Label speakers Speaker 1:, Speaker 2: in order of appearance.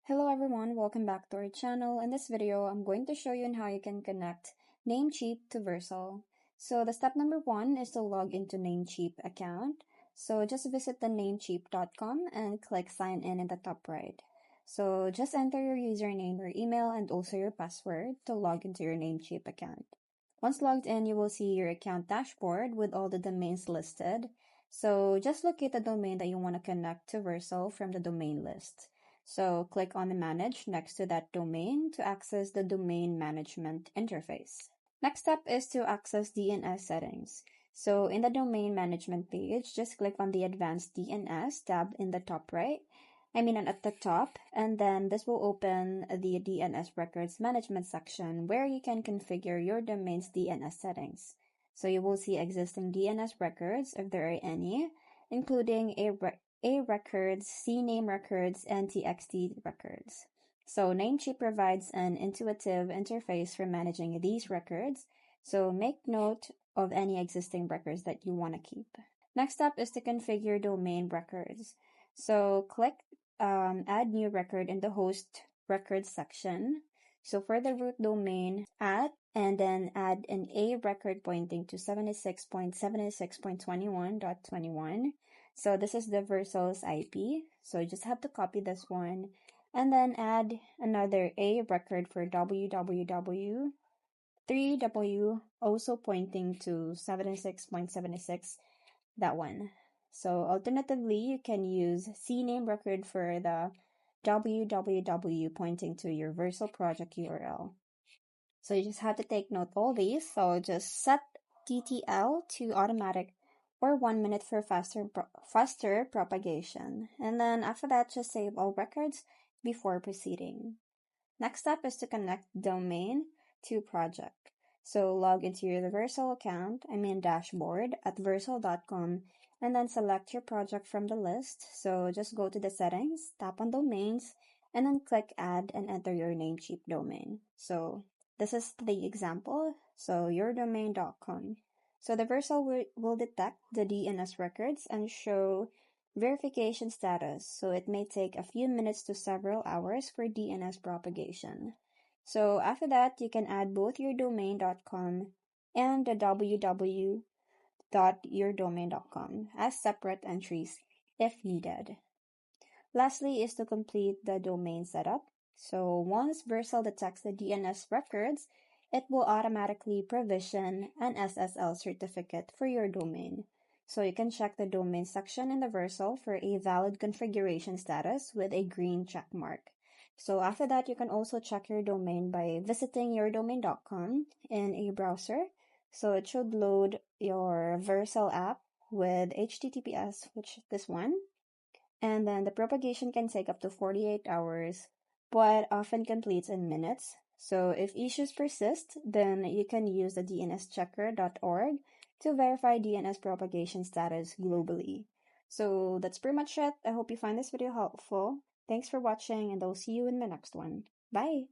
Speaker 1: Hello everyone, welcome back to our channel. In this video, I'm going to show you on how you can connect Namecheap to Vercel. So the step number one is to log into Namecheap account. So just visit the namecheap.com and click sign in the top right. So just enter your username or email and also your password to log into your Namecheap account. Once logged in, you will see your account dashboard with all the domains listed. So just locate the domain that you want to connect to Vercel from the domain list. So click on the Manage next to that domain to access the domain management interface. Next step is to access DNS settings. So in the domain management page, just click on the Advanced DNS tab in the top right. At the top, and then this will open the DNS Records management section where you can configure your domain's DNS settings. So you will see existing DNS records if there are any, including A records, CNAME records, and TXT records. So Namecheap provides an intuitive interface for managing these records, so make note of any existing records that you want to keep. Next up is to configure domain records. So click Add New Record in the Host Records section. So for the root domain, add and then add an A record pointing to 76.76.21.21. So this is the Vercel's IP. So you just have to copy this one and then add another A record for www.3w also pointing to 76.76, that one. So alternatively, you can use CNAME record for the www pointing to your Vercel Project URL. So you just have to take note all these. So just set TTL to automatic or 1 minute for faster propagation. And then after that, just save all records before proceeding. Next step is to connect domain to project. So log into your Vercel account, dashboard at vercel.com, and then select your project from the list. So just go to the settings, tap on domains, and then click add and enter your Namecheap domain. So this is the example. So yourdomain.com. So the Vercel will detect the DNS records and show verification status. So it may take a few minutes to several hours for DNS propagation. So after that, you can add both yourdomain.com and the www.yourdomain.com as separate entries if needed. Lastly is to complete the domain setup. So once Vercel detects the DNS records, it will automatically provision an SSL certificate for your domain. So you can check the domain section in the Vercel for a valid configuration status with a green check mark. So after that, you can also check your domain by visiting yourdomain.com in a browser. So it should load your Vercel app with HTTPS, which is this one. And then the propagation can take up to 48 hours, but often completes in minutes. So if issues persist, then you can use the dnschecker.org to verify DNS propagation status globally. So that's pretty much it. I hope you find this video helpful. Thanks for watching, and I'll see you in the next one. Bye!